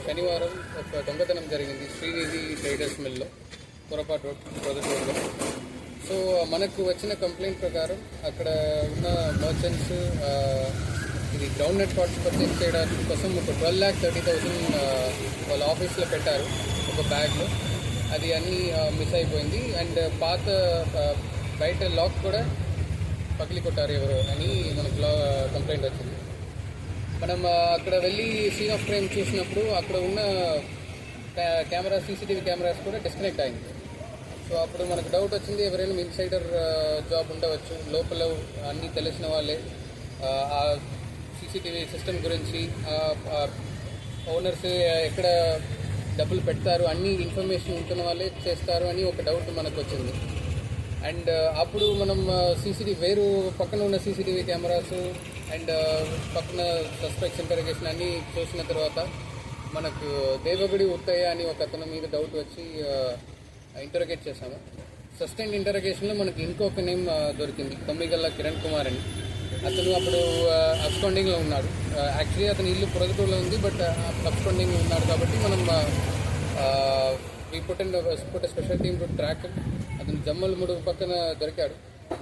శనివారం ఒక దొంగతనం జరిగింది శ్రీనిధి ట్రేడర్స్ మిల్లో పొరపాటు ప్రొదటూరులో. సో మనకు వచ్చిన కంప్లైంట్ ప్రకారం అక్కడ ఉన్న మర్చెంట్స్ ఇది గ్రౌండ్ నెట్ పార్ట్స్ పర్చేస్ చేయడానికి కోసం ఒక 12,30,000 వాళ్ళ ఆఫీస్లో పెట్టారు ఒక బ్యాగ్లో. అది అన్నీ మిస్ అయిపోయింది. అండ్ పాత బయట లాక్ కూడా పగిలి కొట్టారు ఎవరో అని మనకు కంప్లైంట్ వచ్చింది. మనం అక్కడ వెళ్ళి సీన్ ఆఫ్ క్రైమ్ చూసినప్పుడు అక్కడ ఉన్న సీసీటీవీ కెమెరాస్ కూడా డిస్కనెక్ట్ అయింది. సో అప్పుడు మనకు డౌట్ వచ్చింది, ఎవరైనా ఇన్సైడర్ జాబ్ ఉండవచ్చు, లోపల అన్నీ తెలిసిన వాళ్ళే ఆ సీసీటీవీ సిస్టమ్ గురించి, ఓనర్స్ ఎక్కడ డబ్బులు పెడతారు అన్ని ఇన్ఫర్మేషన్ ఉంటున్న వాళ్ళే చేస్తారు అని ఒక డౌట్ మనకు వచ్చింది. అండ్ అప్పుడు మనం వేరు పక్కన ఉన్న సీసీటీవీ కెమెరాస్ అండ్ పక్కన సస్పెక్ట్స్ ఇంటరాగేషన్ అన్నీ చూసిన తర్వాత మనకు దేవగుడి ఉత్తయ్య అని ఒక అతని మీద డౌట్ వచ్చి ఇంటరాగేట్ చేశాము. సస్టైన్డ్ ఇంటరాగేషన్లో మనకి ఇంకొక నేమ్ దొరికింది, తొమ్మిగల్ల కిరణ్ కుమార్ అని. అతను అప్పుడు అబ్స్కాండింగ్లో ఉన్నాడు. యాక్చువల్లీ అతని ఇల్లు ప్రొదటూరులో ఉంది, బట్ అబ్స్కాండింగ్లో ఉన్నాడు. కాబట్టి మనం put special team to track. అతను జమ్మలమూడు పక్కన దొరికాడు,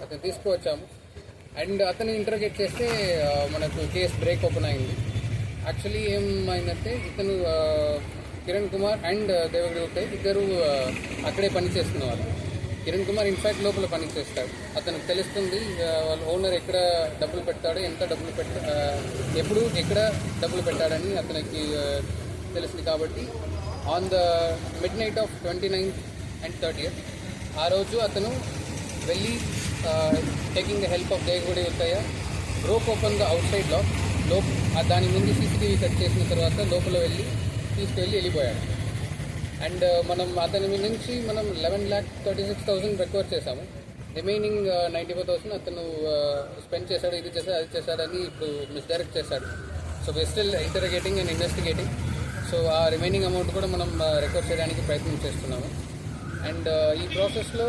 అతను తీసుకువచ్చాము. అండ్ అతన్ని ఇంటరాగేట్ చేస్తే మనకు కేసు బ్రేక్ ఓపెన్ అయింది. యాక్చువల్లీ ఏమైందంటే ఇతను కిరణ్ కుమార్ అండ్ దేవగిరి ఉత్తయ్య ఇద్దరు అక్కడే పని చేస్తున్నవారు. కిరణ్ కుమార్ ఇన్ఫ్యాక్ట్ లోపల పని చేస్తాడు. అతనికి తెలుస్తుంది వాళ్ళ ఓనర్ ఎక్కడ డబ్బులు పెట్టాడో, ఎంత డబ్బులు ఎప్పుడు ఎక్కడ డబ్బులు పెట్టాడని అతనికి తెలిసింది. కాబట్టి on the midnight of 29th and 30th ఆ రోజు అతను వెళ్ళి taking the help of Devagudi Uttayya broke open the outside lock. దాని ముందు సీసీటీవీ కట్ చేసిన తర్వాత లోపల వెళ్ళిపోయాడు. అండ్ మనం అతని నుంచి మనం 11,36,000 రికవర్ చేశాము. రిమైనింగ్ 94,000 అతను స్పెండ్ చేశాడు, ఇది చేశాడు, అది చేశాడని ఇప్పుడు మిస్డైరెక్ట్ చేశాడు. So we are still interrogating and investigating. So ఆ రిమైనింగ్ అమౌంట్ కూడా మనం రికవర్ చేయడానికి ప్రయత్నం చేస్తున్నాము. అండ్ ఈ ప్రాసెస్లో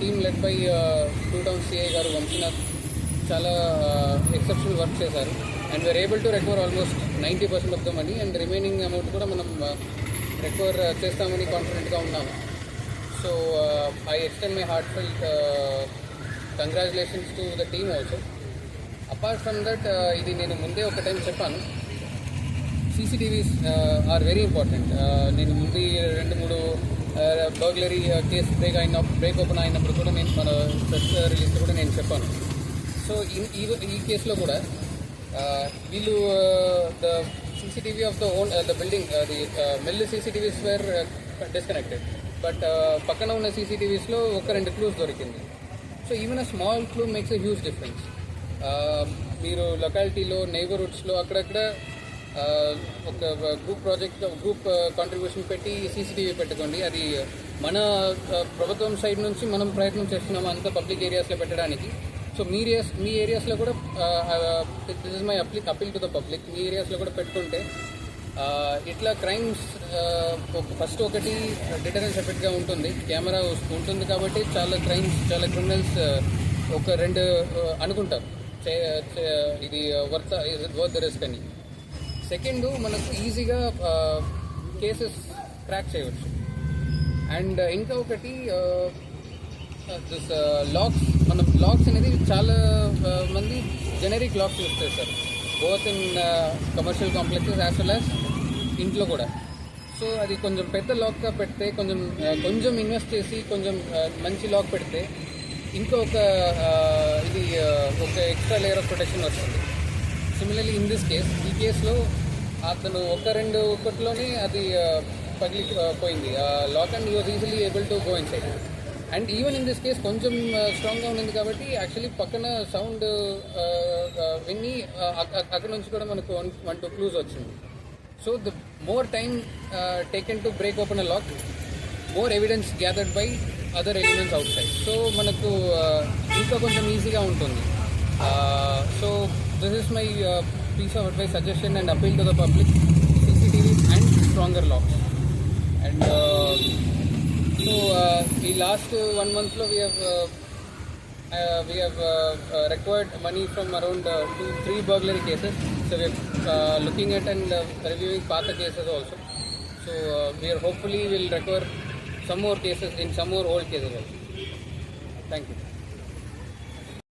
team led by 2 Town CI గారు వంశీనాథ్ చాలా ఎక్సెప్షనల్ వర్క్ చేశారు. And we are able to recover almost 90% of the money. And remaining amount కూడా మనం రికవర్ చేస్తామని కాన్ఫిడెంట్గా ఉన్నాము. So I extend my heartfelt congratulations to the team also. Apart from that, ఇది నేను ముందే ఒక టైం చెప్పాను, సీసీటీవీస్ ఆర్ వెరీ ఇంపార్టెంట్. నేను ముందు 2-3 బర్గ్లరీ కేసు బ్రేక్ ఓపెన్ అయినప్పుడు కూడా నేను మన ప్రెస్ రిలీజ్లో కూడా నేను చెప్పాను. సో ఈ కేసులో కూడా వీళ్ళు the CCTV of the building, the mill CCTVs were disconnected. But పక్కన ఉన్న CCTVsలో ఒక 2 క్లూస్ దొరికింది. So even a small clue makes a huge difference. మీరు లొకాలిటీలో నైబర్హుడ్స్లో అక్కడక్కడ ఒక గ్రూప్ కాంట్రిబ్యూషన్ పెట్టి సీసీటీవీ పెట్టుకోండి. అది మన ప్రభుత్వం సైడ్ నుంచి మనం ప్రయత్నం చేస్తున్నాము అంత పబ్లిక్ ఏరియాస్లో పెట్టడానికి. సో మీ ఏరియాస్లో కూడా this is my appeal to the public, మీ ఏరియాస్లో కూడా పెట్టుకుంటే ఇట్లా క్రైమ్స్ ఫస్ట్ ఒకటి డిటరెన్స్ ఎఫెక్ట్గా ఉంటుంది. కెమెరా ఉంటుంది కాబట్టి చాలా క్రిమినల్స్ ఒక 2 అనుకుంటారు ఇది వర్త్ ద రిస్క్ అని. సెకండ్, మనకు ఈజీగా కేసెస్ క్రాక్ చేయవచ్చు. అండ్ ఇంకా ఒకటి లాక్స్ అనేది చాలా మంది జెనరిక్ లాక్స్ యూస్ చేస్తారు, both in commercial complexes as well as ఇంట్లో కూడా. సో అది కొంచెం పెద్ద లాక్గా పెడితే, కొంచెం ఇన్వెస్ట్ చేసి కొంచెం మంచి లాక్ పెడితే ఇంకొక ఒక ఎక్స్ట్రా లేయర్ ఆఫ్ ప్రొటెక్షన్ వస్తుంది. సిమిలర్లీ ఇన్ దిస్ కేస్, ఈ కేసులో అతను ఒకటిలోనే అది పగిలిపోయింది lock, and you was easily able to go inside. And even in this case కొంచెం స్ట్రాంగ్గా ఉంది కాబట్టి యాక్చువల్లీ పక్కన సౌండ్ విని అక్కడ నుంచి కూడా మనకు 1-2 క్లూస్ వచ్చింది. So the more time taken to break open a lock, more evidence gathered by other elements outside. So మనకు ఇంకా కొంచెం ఈజీగా ఉంటుంది. So this is my piece of advice, suggestion and appeal to the public: CCTVs and stronger locks. And so the last 1 month we have we have required money from around 2-3 burglary cases. So we are looking at and reviewing Patha cases also. So we are hopefully will recover some more cases in some more old cases also. Thank you.